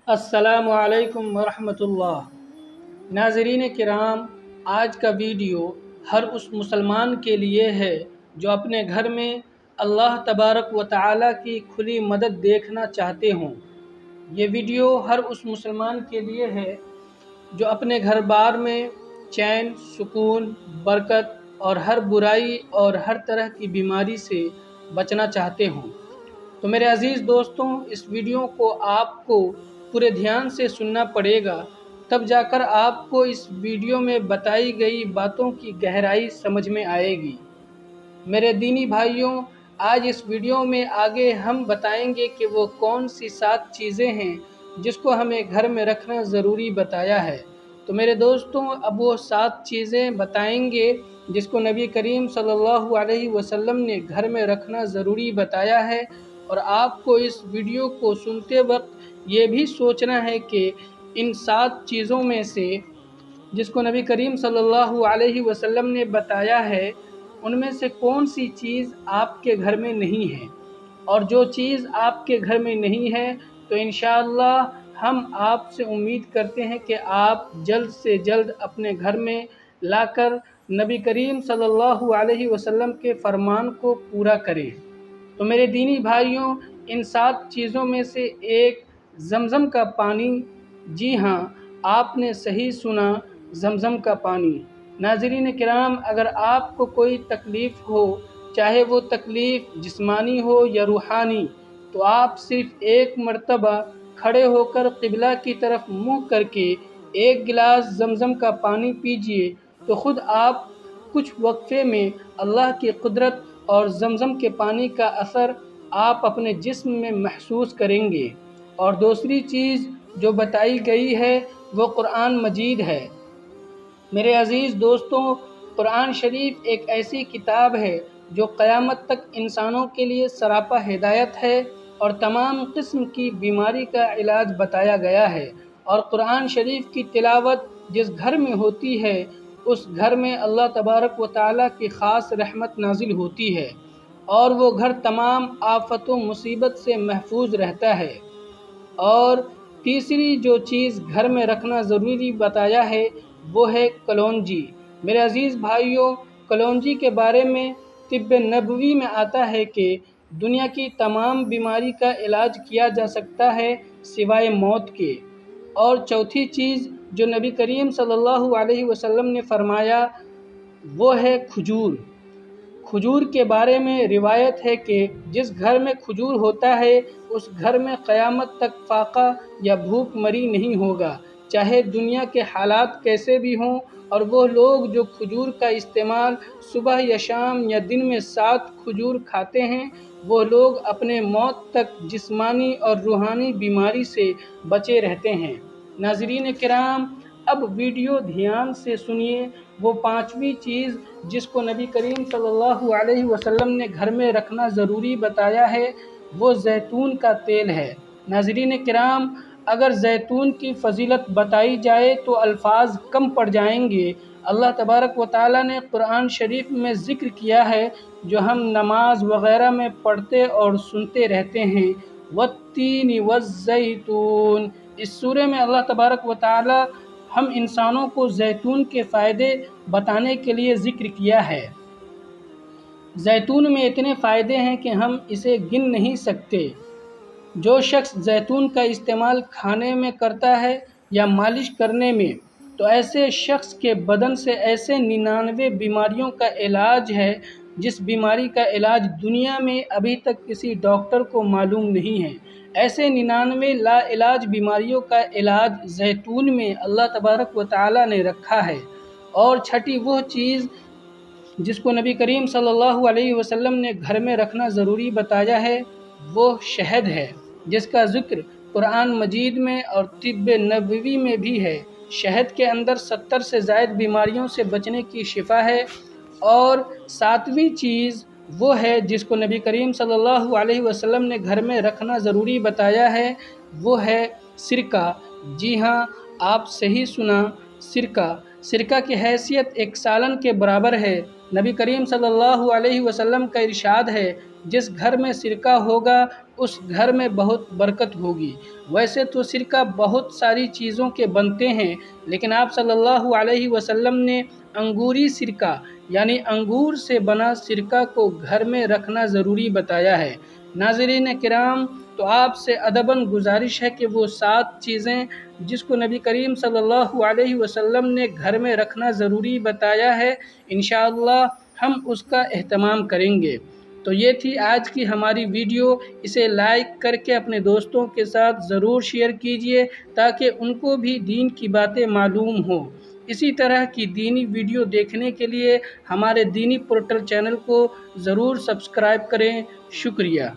السلام علیکم ورحمۃ اللہ۔ ناظرین کرام، آج کا ویڈیو ہر اس مسلمان کے لیے ہے جو اپنے گھر میں اللہ تبارک و تعالی کی کھلی مدد دیکھنا چاہتے ہوں۔ یہ ویڈیو ہر اس مسلمان کے لیے ہے جو اپنے گھر بار میں چین، سکون، برکت اور ہر برائی اور ہر طرح کی بیماری سے بچنا چاہتے ہوں۔ تو میرے عزیز دوستوں، اس ویڈیو کو آپ کو پورے دھیان سے سننا پڑے گا، تب جا کر آپ کو اس ویڈیو میں بتائی گئی باتوں کی گہرائی سمجھ میں آئے گی۔ میرے دینی بھائیوں، آج اس ویڈیو میں آگے ہم بتائیں گے کہ وہ کون سی 7 چیزیں ہیں جس کو ہمیں گھر میں رکھنا ضروری بتایا ہے۔ تو میرے دوستوں، اب وہ 7 چیزیں بتائیں گے جس کو نبی کریم صلی اللہ علیہ وسلم نے گھر میں رکھنا ضروری بتایا ہے، اور آپ کو اس ویڈیو کو سنتے وقت یہ بھی سوچنا ہے کہ ان 7 چیزوں میں سے جس کو نبی کریم صلی اللہ علیہ وسلم نے بتایا ہے، ان میں سے کون سی چیز آپ کے گھر میں نہیں ہے، اور جو چیز آپ کے گھر میں نہیں ہے تو انشاءاللہ ہم آپ سے امید کرتے ہیں کہ آپ جلد سے جلد اپنے گھر میں لا کر نبی کریم صلی اللہ علیہ وسلم کے فرمان کو پورا کریں۔ تو میرے دینی بھائیوں، ان 7 چیزوں میں سے ایک زمزم کا پانی۔ جی ہاں، آپ نے صحیح سنا، زمزم کا پانی۔ ناظرین کرام، اگر آپ کو کوئی تکلیف ہو، چاہے وہ تکلیف جسمانی ہو یا روحانی، تو آپ صرف ایک مرتبہ کھڑے ہو کر قبلہ کی طرف منہ کر کے ایک گلاس زمزم کا پانی پیجئے، تو خود آپ کچھ وقفے میں اللہ کی قدرت اور زمزم کے پانی کا اثر آپ اپنے جسم میں محسوس کریں گے۔ اور دوسری چیز جو بتائی گئی ہے وہ قرآن مجید ہے۔ میرے عزیز دوستوں، قرآن شریف ایک ایسی کتاب ہے جو قیامت تک انسانوں کے لیے سراپا ہدایت ہے، اور تمام قسم کی بیماری کا علاج بتایا گیا ہے۔ اور قرآن شریف کی تلاوت جس گھر میں ہوتی ہے، اس گھر میں اللہ تبارک و تعالیٰ کی خاص رحمت نازل ہوتی ہے، اور وہ گھر تمام آفت و مصیبت سے محفوظ رہتا ہے۔ اور تیسری جو چیز گھر میں رکھنا ضروری بتایا ہے وہ ہے کلونجی۔ میرے عزیز بھائیوں، کلونجی کے بارے میں طب نبوی میں آتا ہے کہ دنیا کی تمام بیماری کا علاج کیا جا سکتا ہے سوائے موت کے۔ اور چوتھی چیز جو نبی کریم صلی اللہ علیہ وسلم نے فرمایا وہ ہے کھجور۔ کھجور کے بارے میں روایت ہے کہ جس گھر میں کھجور ہوتا ہے اس گھر میں قیامت تک فاقہ یا بھوک مری نہیں ہوگا، چاہے دنیا کے حالات کیسے بھی ہوں۔ اور وہ لوگ جو کھجور کا استعمال صبح یا شام یا دن میں 7 کھجور کھاتے ہیں، وہ لوگ اپنے موت تک جسمانی اور روحانی بیماری سے بچے رہتے ہیں۔ ناظرین کرام، اب ویڈیو دھیان سے سنیے۔ وہ 5ویں چیز جس کو نبی کریم صلی اللہ علیہ وسلم نے گھر میں رکھنا ضروری بتایا ہے وہ زیتون کا تیل ہے۔ ناظرین کرام، اگر زیتون کی فضیلت بتائی جائے تو الفاظ کم پڑ جائیں گے۔ اللہ تبارک و تعالیٰ نے قرآن شریف میں ذکر کیا ہے جو ہم نماز وغیرہ میں پڑھتے اور سنتے رہتے ہیں، والتین والزیتون۔ اس سورہ میں اللہ تبارک و تعالیٰ ہم انسانوں کو زیتون کے فائدے بتانے کے لیے ذکر کیا ہے۔ زیتون میں اتنے فائدے ہیں کہ ہم اسے گن نہیں سکتے۔ جو شخص زیتون کا استعمال کھانے میں کرتا ہے یا مالش کرنے میں، تو ایسے شخص کے بدن سے ایسے 99 بیماریوں کا علاج ہے جس بیماری کا علاج دنیا میں ابھی تک کسی ڈاکٹر کو معلوم نہیں ہے۔ ایسے 99 لا علاج بیماریوں کا علاج زیتون میں اللہ تبارک و تعالیٰ نے رکھا ہے۔ اور چھٹی وہ چیز جس کو نبی کریم صلی اللہ علیہ وسلم نے گھر میں رکھنا ضروری بتایا ہے وہ شہد ہے، جس کا ذکر قرآن مجید میں اور طب نبوی میں بھی ہے۔ شہد کے اندر 70 سے زائد بیماریوں سے بچنے کی شفا ہے۔ اور 7ویں چیز وہ ہے جس کو نبی کریم صلی اللہ علیہ وسلم نے گھر میں رکھنا ضروری بتایا ہے وہ ہے سرکہ۔ جی ہاں، آپ صحیح سنا، سرکہ۔ سرکہ کی حیثیت ایک سالن کے برابر ہے۔ نبی کریم صلی اللہ علیہ وسلم کا ارشاد ہے، جس گھر میں سرکہ ہوگا اس گھر میں بہت برکت ہوگی۔ ویسے تو سرکہ بہت ساری چیزوں کے بنتے ہیں، لیکن آپ صلی اللہ علیہ وسلم نے انگوری سرکہ یعنی انگور سے بنا سرکہ کو گھر میں رکھنا ضروری بتایا ہے۔ ناظرین کرام، تو آپ سے ادباً گزارش ہے کہ وہ 7 چیزیں جس کو نبی کریم صلی اللہ علیہ وسلم نے گھر میں رکھنا ضروری بتایا ہے، انشاءاللہ ہم اس کا اہتمام کریں گے۔ تو یہ تھی آج کی ہماری ویڈیو، اسے لائک کر کے اپنے دوستوں کے ساتھ ضرور شیئر کیجئے تاکہ ان کو بھی دین کی باتیں معلوم ہوں۔ اسی طرح کی دینی ویڈیو دیکھنے کے لیے ہمارے دینی پورٹل چینل کو ضرور سبسکرائب کریں۔ شکریہ۔